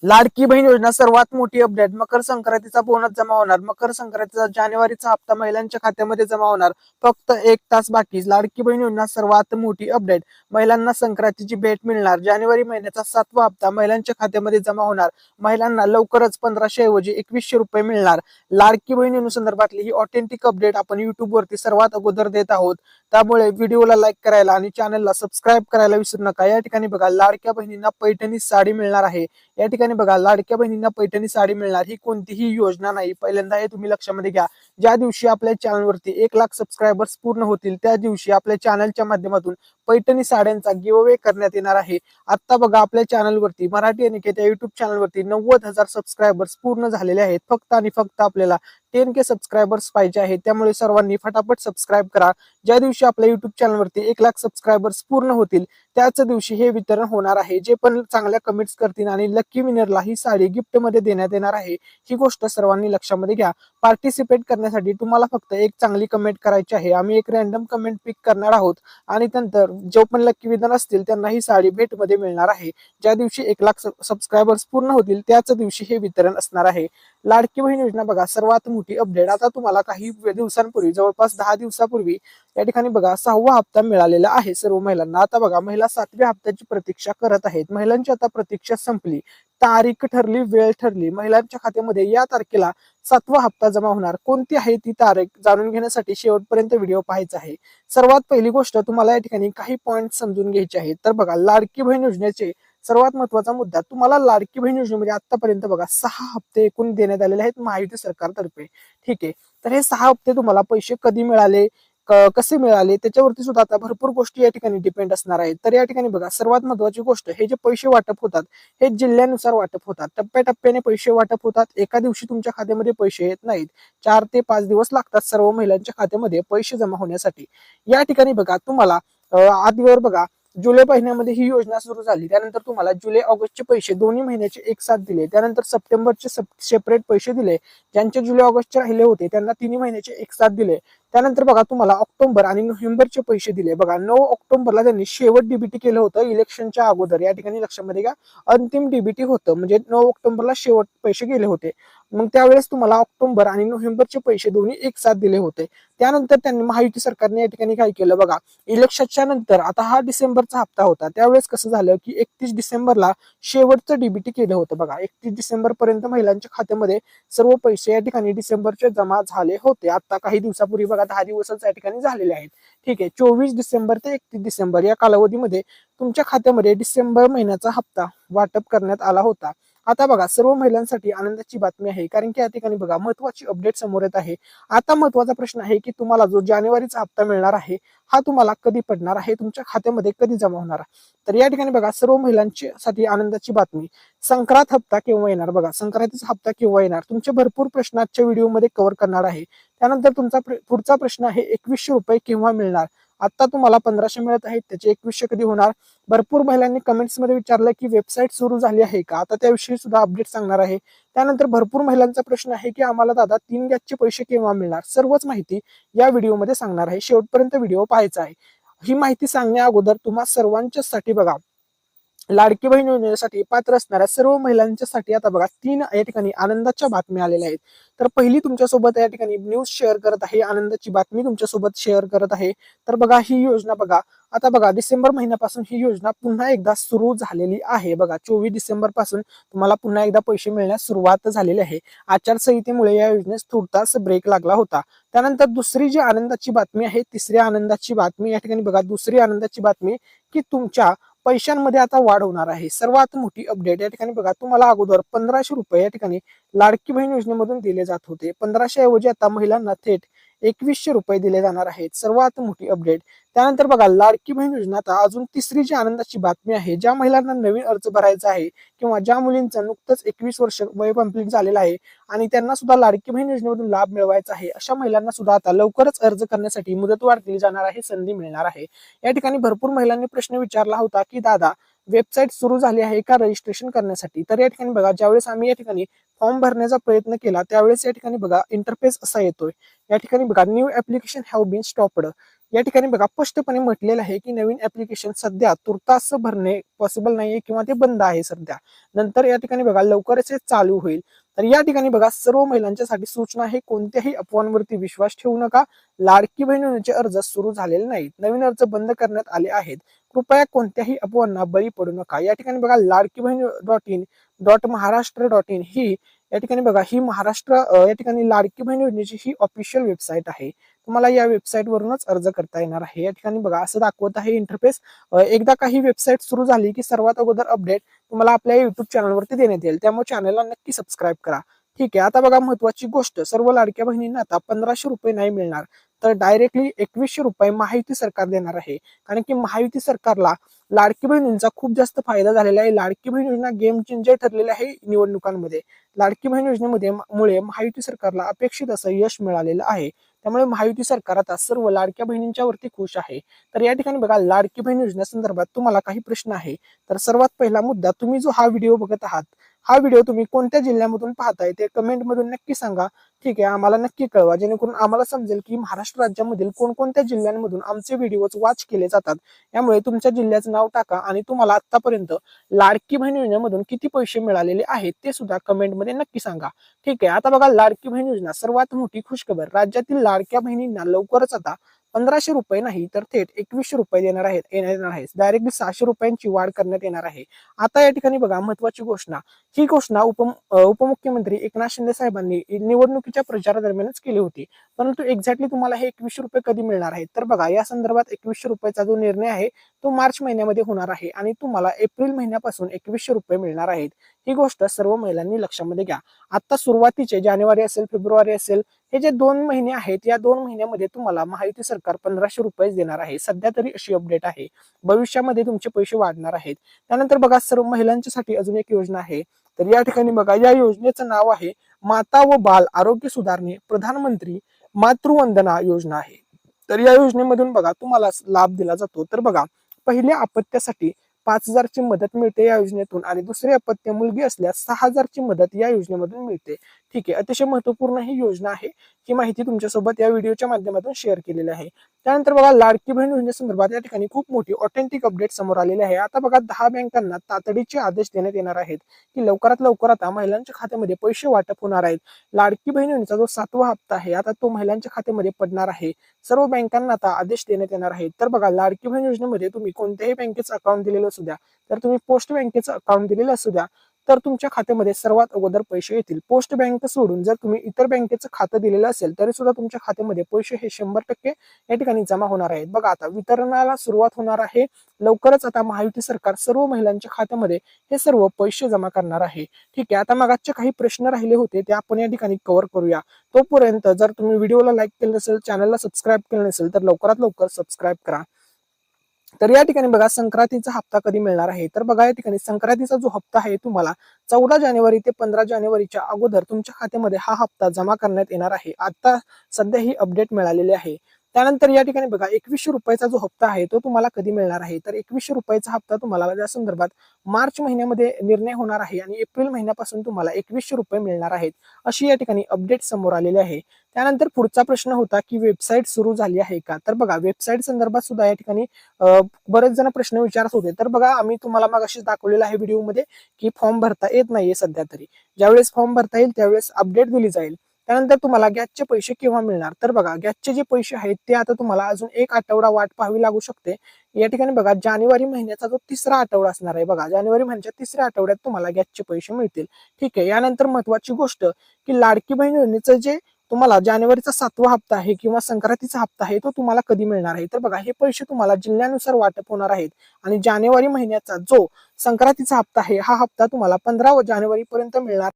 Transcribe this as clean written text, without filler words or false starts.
लाडकी बहीण योजना सर्वात मोठी अपडेट. मकर संक्रांतीचा बोनस जमा होणार. मकर संक्रांतीचा जानेवारीचा हप्ता महिलांच्या खात्यामध्ये जमा होणार. फक्त 1 तास बाकी. लाडकी बहीण योजना सर्वात मोठी अपडेट. महिलांना संक्रांतीची भेट मिळणार. जानेवारी महिन्याचा 7वा हप्ता महिलांच्या खात्यामध्ये जमा होणार. महिलांना लवकरच 1500 ऐवजी 2100 रुपये मिळणार. लाडकी बहीण योजनेसंदर्भातली ही ऑथेंटिक अपडेट आपण युट्यूब वरती सर्वात अगोदर देत आहोत. त्यामुळे व्हिडिओला लाईक करायला आणि चॅनलला सबस्क्राईब करायला विसरू नका. या ठिकाणी बघा, लाडक्या बहिणींना पैठणी साडी मिळणार आहे. या ठिकाणी बघा, लाडक्या बहिणींना पैठणी साडी मिळणार. ही कोणतीही योजना नाही. पहिल्यांदा हे तुम्ही लक्षामध्ये घ्या. ज्या दिवशी आपल्या चॅनलवरती 1 लाख सबस्क्रायबर्स पूर्ण होतील त्या दिवशी आपल्या चॅनलच्या माध्यमातून पैठणी साड्यांचा गिव्ह अवे करण्यात येणार आहे. आता बघा, आपल्या चॅनलवरती मराठी अनिकेत या युट्यूब चॅनलवरती 90,000 सबस्क्रायबर्स पूर्ण झालेले आहेत. फक्त आणि फक्त आपल्याला 10K सबस्क्रायबर्स पाहिजे आहेत. त्यामुळे सर्वांनी फटाफट सबस्क्राईब करा. ज्या दिवशी आपल्या युट्यूब चॅनलवरती 1 लाख सबस्क्रायबर्स पूर्ण होतील त्याच दिवशी हे वितरण होणार आहे. जे पण चांगल्या कमेंट्स करतील आणि लकी विनरला ही साडी गिफ्ट मध्ये देण्यात येणार आहे. ही गोष्ट सर्वांनी लक्षामध्ये घ्या. पार्टिसिपेट करण्यासाठी तुम्हाला फक्त एक चांगली कमेंट करायची आहे. आम्ही एक रॅन्डम कमेंट पिक करणार आहोत आणि नंतर जो पण लकी विनर असतील त्यांना ही साडी भेटमध्ये मिळणार आहे. ज्या दिवशी 1 लाख सबस्क्रायबर्स पूर्ण होतील त्याच दिवशी हे वितरण असणार आहे. लाडकी बहीण योजना बघा सर्वात मोठी अपडेट. आता तुम्हाला काही दिवसांपूर्वी, जवळपास 10 दिवसापूर्वी या ठिकाणी बघा 6वा हप्ता मिळालेला आहे सर्व महिलांना. आता बघा, महिला 7व्या हप्त्याची प्रतीक्षा करत आहेत. महिलांची आता प्रतीक्षा संपली. तारीख ठरली, वेळ ठरली. महिलांच्या खात्यामध्ये या तारखेला 7वा हप्ता जमा होणार. कोणती आहे ती तारीख जाणून घेण्यासाठी शेवटपर्यंत व्हिडिओ पाहायचा आहे. सर्वात पहिली गोष्ट तुम्हाला या ठिकाणी काही पॉइंट समजून घ्यायचे आहेत. तर बघा, लाडकी बहीण योजनेचे सर्वात महत्वाचा मुद्दा, तुम्हाला लाडकी बहीण योजनेमध्ये आतापर्यंत बघा 6 हप्ते एकूण देण्यात आलेले आहेत महायुती सरकारतर्फे. ठीक आहे. तर हे 6 हप्ते तुम्हाला पैसे कधी मिळाले, कसे मिळाले, त्याच्यावरती सुद्धा आता भरपूर गोष्टी या ठिकाणी डिपेंड असणार आहेत. तर या ठिकाणी बघा, सर्वात महत्वाची गोष्ट, हे जे पैसे वाटप होतात हे जिल्ह्यानुसार वाटप होतात. टप्प्याटप्प्याने पैसे वाटप होतात. एका दिवशी तुमच्या खात्यामध्ये पैसे येत नाहीत. 4 ते 5 दिवस लागतात सर्व महिलांच्या खात्यामध्ये पैसे जमा होण्यासाठी. या ठिकाणी बघा, तुम्हाला आधीवर बघा, जुलै महिन्यामध्ये ही योजना सुरू झाली. त्यानंतर तुम्हाला जुलै ऑगस्टचे पैसे दोन्ही महिन्याचे एक साथ दिले. त्यानंतर सप्टेंबरचे सेपरेट पैसे दिले. ज्यांचे जुलै ऑगस्टचे राहिले होते त्यांना तिन्ही महिन्याचे एक साथ दिले. त्यानंतर बघा, तुम्हाला ऑक्टोबर आणि नोव्हेंबरचे पैसे दिले. बघा, 9 ऑक्टोबरला त्यांनी शेवट डीबीटी केलं होतं इलेक्शनच्या अगोदर. या ठिकाणी लक्षामध्ये घ्या, अंतिम डीबीटी होतं, म्हणजे 9 ऑक्टोबरला शेवट पैसे गेले होते. मग त्यावेळेस तुम्हाला ऑक्टोबर आणि नोव्हेंबरचे पैसे दोन्ही एक साथ दिले होते. त्यानंतर त्यांनी महायुती सरकारने या ठिकाणी काय केलं बघा, इलेक्शनच्या नंतर आता हा डिसेंबरचा हप्ता होता. त्यावेळेस कसं झालं की 31 डिसेंबरला शेवटचं डीबीटी केलं होतं. बघा, 31 डिसेंबर पर्यंत महिलांच्या खात्यामध्ये सर्व पैसे या ठिकाणी डिसेंबरचे जमा झाले होते. आता काही दिवसापूर्वी बघा 10 दिवसच या ठिकाणी झालेले आहेत. ठीक आहे. 24 डिसेंबर ते 31 डिसेंबर या कालावधीमध्ये तुमच्या खात्यामध्ये डिसेंबर महिन्याचा हप्ता वाटप करण्यात आला होता. आता बघा, सर्व महिलांसाठी आनंदाची बातमी आहे, कारण की या ठिकाणी बघा महत्वाची अपडेट समोर येत आहे. आता महत्वाचा प्रश्न आहे की तुम्हाला जो जानेवारीचा हप्ता मिळणार आहे हा तुम्हाला कधी पडणार आहे, तुमच्या खात्यामध्ये कधी जमा होणार. तर या ठिकाणी बघा, सर्व महिलांसाठी आनंदाची बातमी. संक्रांत हप्ता केव्हा येणार बघा, संक्रांतीचा हप्ता केव्हा येणार, तुमचे भरपूर प्रश्न आजच्या व्हिडिओमध्ये कव्हर करणार आहे. त्यानंतर तुमचा पुढचा प्रश्न आहे 2100 रुपये केव्हा मिळणार. आता तुम्हाला 1500 मिळत आहेत, त्याचे 2100 कधी होणार. भरपूर महिलांनी कमेंट्स मध्ये विचारलं की वेबसाईट सुरू झाली आहे का, आता त्याविषयी सुद्धा अपडेट सांगणार आहे. त्यानंतर भरपूर महिलांचा प्रश्न आहे की आम्हाला दादा 3 गॅसचे पैसे केव्हा मिळणार. सर्वच माहिती या व्हिडिओमध्ये सांगणार आहे. शेवटपर्यंत व्हिडिओ पाहायचा आहे. ही माहिती सांगण्या अगोदर तुम्हा सर्वांच्यासाठी बघा, लाडकी बहीण योजनेसाठी पात्र असणाऱ्या सर्व महिलांच्यासाठी आता बघा 3 या ठिकाणी आनंदाच्या बातम्या आलेल्या आहेत. तर पहिली तुमच्यासोबत या ठिकाणी न्यूज शेअर करत आहे, आनंदाची बातमी तुमच्यासोबत शेअर करत आहे. तर बघा, ही योजना बघा, आता बघा डिसेंबर महिन्यापासून ही योजना पुन्हा एकदा सुरू झालेली आहे. बघा, 24 डिसेंबर पासून तुम्हाला पुन्हा एकदा पैसे मिळण्यास सुरुवात झालेली आहे. आचारसंहितेमुळे या योजनेस थोडासा ब्रेक लागला होता. त्यानंतर दुसरी जी आनंदाची बातमी आहे, तिसरी आनंदाची बातमी या ठिकाणी बघा, दुसरी आनंदाची बातमी की तुमच्या पैशांमध्ये आता वाढ होणार आहे. सर्वात मोठी अपडेट या ठिकाणी बघा, तुम्हाला अगोदर 1500 रुपये या ठिकाणी लाडकी बहीण योजनेमधून दिले जात होते. 1500 ऐवजी आता महिलांना थेट 2100 रुपये दिले जाणार आहेत. सर्वात मोठी अपडेट. त्यानंतर बघा, लाडकी बहीण योजना आता अजून तिसरी जी आनंदाची बातमी आहे, ज्या महिलांना नवीन अर्ज भरायचा आहे किंवा ज्या मुलींचं नुकतंच 21 वर्ष वय कंप्लीट झालेलं आहे आणि त्यांना सुद्धा लाडकी बहीण योजनेमधून लाभ मिळवायचा आहे, अशा महिलांना सुद्धा आता लवकरच अर्ज करण्यासाठी मुदतवाढ दिली जाणार आहे, संधी मिळणार आहे. या ठिकाणी भरपूर महिलांनी प्रश्न विचारला होता की दादा वेबसाईट सुरू झाली आहे का रजिस्ट्रेशन करण्यासाठी. तर या ठिकाणी बघा, ज्यावेळेस आम्ही या ठिकाणी फॉर्म भरण्याचा प्रयत्न केला त्यावेळेस या ठिकाणी बघा इंटरफेस असा येतोय. या ठिकाणी बघा, new application have been stopped. या ठिकाणी बघा स्पष्टपणे म्हटलेलं आहे की नवीन ऍप्लिकेशन सध्या तुर्तास भरणे पॉसिबल नाहीये किंवा ते बंद आहे सध्या. नंतर या ठिकाणी बघा लवकरच हे चालू होईल. तर या ठिकाणी बघा सर्व महिलांच्यासाठी सूचना आहे, कोणत्याही अफवांवरती विश्वास ठेवू नका. लाडकी बहीण योजनेचे अर्ज सुरू झालेले नाहीत, नवीन अर्ज बंद करण्यात आले आहेत. कृपया कोणत्याही अफवांना बळी पडू नका. या ठिकाणी बघा लाडकी बहीण .in.महाराष्ट्र.in ही या ठिकाणी बघा ही महाराष्ट्र या ठिकाणी लाडकी बहीण योजनेची ही ऑफिशियल वेबसाईट आहे. तुम्हाला या वेबसाईट वरूनच अर्ज करता येणार आहे. या ठिकाणी बघा असं दाखवत आहे इंटरफेस. एकदा काही वेबसाईट सुरू झाली की सर्वात अगोदर अपडेट तुम्हाला आपल्या युट्यूब चॅनलवरती देण्यात येईल, त्यामुळे चॅनलला नक्की सबस्क्राईब करा. ठीक आहे, आता बघा महत्वाची गोष्ट, सर्व लाडक्या बहिणींना आता 1500 रुपये नाही मिळणार, तर डायरेक्टली 2100 रुपये महायुती सरकार देणार आहे. कारण की महायुती सरकारला लाडकी बहिणींचा खूप जास्त फायदा झालेला आहे. लाडकी बहीण योजना गेम चेंजर ठरलेली आहे निवडणुकांमध्ये. लाडकी बहीण योजनेमध्ये मुळे महायुती सरकारला अपेक्षित असं यश मिळालेलं आहे. त्यामुळे महायुती सरकार आता सर्व लाडक्या बहिणींच्या वरती खुश आहे. तर या ठिकाणी बघा लाडकी बहीण योजनेसंदर्भात तुम्हाला काही प्रश्न आहे, तर सर्वात पहिला मुद्दा, तुम्ही जो हा व्हिडिओ बघत आहात, हा व्हिडिओ तुम्ही कोणत्या जिल्ह्यामधून पाहताय ते कमेंट मधून नक्की सांगा. ठीक आहे, आम्हाला नक्की कळवा, जेणेकरून आम्हाला समजेल की महाराष्ट्र राज्यामधील कोणकोणत्या जिल्ह्यांमधून आमचे व्हिडिओ वॉच केले जातात. यामुळे तुमच्या जिल्ह्याचं नाव टाका आणि तुम्हाला आतापर्यंत लाडकी बहीण योजनेमधून किती पैसे मिळालेले आहेत ते सुद्धा कमेंट मध्ये नक्की सांगा. ठीक आहे, आता बघा लाडकी बहीण योजना सर्वात मोठी खुशखबर, राज्यातील लाडक्या बहिणींना लवकरच आता 1500 रुपये नाही तर थेट 2100 रुपये देणार आहेत. डायरेक्टली 600 रुपयांची वाढ करण्यात येणार आहे. आता या ठिकाणी बघा महत्वाची घोषणा, ही घोषणा उपमुख्यमंत्री एकनाथ शिंदे साहेबांनी निवडणुकीच्या प्रचारादरम्यानच केली होती. परंतु एक्झॅक्टली तुम्हाला हे 2100 रुपये कधी मिळणार आहेत, तर बघा या संदर्भात 2100 रुपयाचा जो निर्णय आहे तो मार्च महिन्यामध्ये होणार आहे आणि तुम्हाला एप्रिल महिन्यापासून 2100 रुपये मिळणार आहेत. ही गोष्ट सर्व महिलांनी लक्षामध्ये घ्या. आता सुरुवातीचे जानेवारी असेल, फेब्रुवारी असेल, हे जे 2 महिने आहेत, या 2 महिन्यामध्ये तुम्हाला महायुती सरकार 1500 रुपये देणार आहे. सध्या तरी अशी अपडेट आहे. भविष्यामध्ये तुमचे पैसे वाढणार आहेत. त्यानंतर बघा सर्व महिलांच्यासाठी अजून एक योजना आहे. तर या ठिकाणी बघा या योजनेचं नाव आहे माता व बाल आरोग्य सुधारणे प्रधानमंत्री मातृवंदना योजना आहे. तर या योजनेमधून बघा तुम्हाला लाभ दिला जातो. तर बघा पहिल्या अपत्यासाठी 5000 ची मदत मिळते या योजनेतून आणि दुसरे अपत्य मुलगी असल्यास 6000 ची मदत या योजनेमधून मिळते. ठीक आहे, अतिशय महत्वपूर्ण ही योजना आहे. ही माहिती तुमच्यासोबत या व्हिडिओच्या माध्यमातून शेअर केलेली आहे. त्यानंतर बघा लाडकी बहीण योजनेसंदर्भात या ठिकाणी खूप मोठी ऑथेंटिक अपडेट समोर आलेली आहे. आता बघा 10 बँकांना तातडीचे आदेश देण्यात येणार आहेत की लवकरात लवकर आता महिलांच्या खात्यामध्ये पैसे वाटप होणार आहेत. लाडकी बहीण योजनेचा जो 7वा हप्ता आहे आता तो महिलांच्या खात्यामध्ये पडणार आहे. सर्व बँकांना आता आदेश देण्यात येणार आहेत. तर बघा लाडकी बहीण योजनेमध्ये तुम्ही कोणत्याही बँकेचं अकाउंट दिलेलं असू द्या, तर तुम्ही पोस्ट बँकेचं अकाउंट दिलेलं असू द्या, तर तुमच्या खात्यामध्ये सर्वात अगोदर पैसे येतील. पोस्ट बँक सोडून जर तुम्ही इतर बँकेचं खातं दिलेलं असेल तरी सुद्धा तुमच्या खात्यामध्ये पैसे हे 100% या ठिकाणी जमा होणार आहेत. बघा आता वितरणाला सुरुवात होणार आहे लवकरच. आता महायुती सरकार सर्व महिलांच्या खात्यामध्ये हे सर्व पैसे जमा करणार आहे. ठीक आहे, आता मागचे काही प्रश्न राहिले होते ते आपण या ठिकाणी कव्हर करूया. तोपर्यंत जर तुम्ही व्हिडिओला लाईक केलं नसेल, चॅनलला सबस्क्राईब केलं नसेल, तर लवकरात लवकर सबस्क्राईब करा. तर या ठिकाणी बघा संक्रांतीचा हप्ता कधी मिळणार आहे, तर बघा या ठिकाणी संक्रांतीचा जो हप्ता आहे तुम्हाला 14 जानेवारी ते 15 जानेवारीच्या अगोदर तुमच्या खात्यामध्ये हा हप्ता जमा करण्यात येणार आहे. आता सध्या ही अपडेट मिळालेली आहे. त्यानंतर या ठिकाणी बघा 2100 रुपयाचा जो हप्ता आहे तो तुम्हाला कधी मिळणार आहे, तर 2100 रुपयाचा हप्ता तुम्हाला या संदर्भात मार्च महिन्यामध्ये निर्णय होणार आहे आणि एप्रिल महिन्यापासून तुम्हाला 2100 रुपये मिळणार आहेत, अशी या ठिकाणी अपडेट समोर आलेली आहे. त्यानंतर पुढचा प्रश्न होता की वेबसाईट सुरू झाली आहे का, तर बघा वेबसाईट संदर्भात सुद्धा या ठिकाणी बरेच जण प्रश्न विचारत होते. तर बघा आम्ही तुम्हाला मागाशी दाखवलेला आहे व्हिडिओमध्ये की फॉर्म भरता येत नाहीये सध्या तरी. ज्यावेळेस फॉर्म भरता येईल त्यावेळेस अपडेट दिली जाईल. त्यानंतर तुम्हाला गॅसचे पैसे केव्हा मिळणार, तर बघा गॅसचे जे पैसे आहेत ते आता तुम्हाला अजून 1 आठवडा वाट पाहावी लागू शकते. या ठिकाणी बघा जानेवारी महिन्याचा जो 3रा आठवडा असणार आहे, बघा जानेवारी महिन्याच्या 3ऱ्या आठवड्यात तुम्हाला गॅसचे पैसे मिळतील. ठीक आहे, यानंतर महत्वाची गोष्ट की लाडकी बहीण योजनेचं जे तुम्हाला जानेवारीचा 7वा हप्ता आहे किंवा संक्रांतीचा हप्ता आहे तो तुम्हाला कधी मिळणार आहे, तर बघा हे पैसे तुम्हाला जिल्ह्यानुसार वाटप होणार आहेत आणि जानेवारी महिन्याचा जो संक्रांतीचा हप्ता आहे हा हप्ता तुम्हाला 15 जानेवारी पर्यंत मिळणार.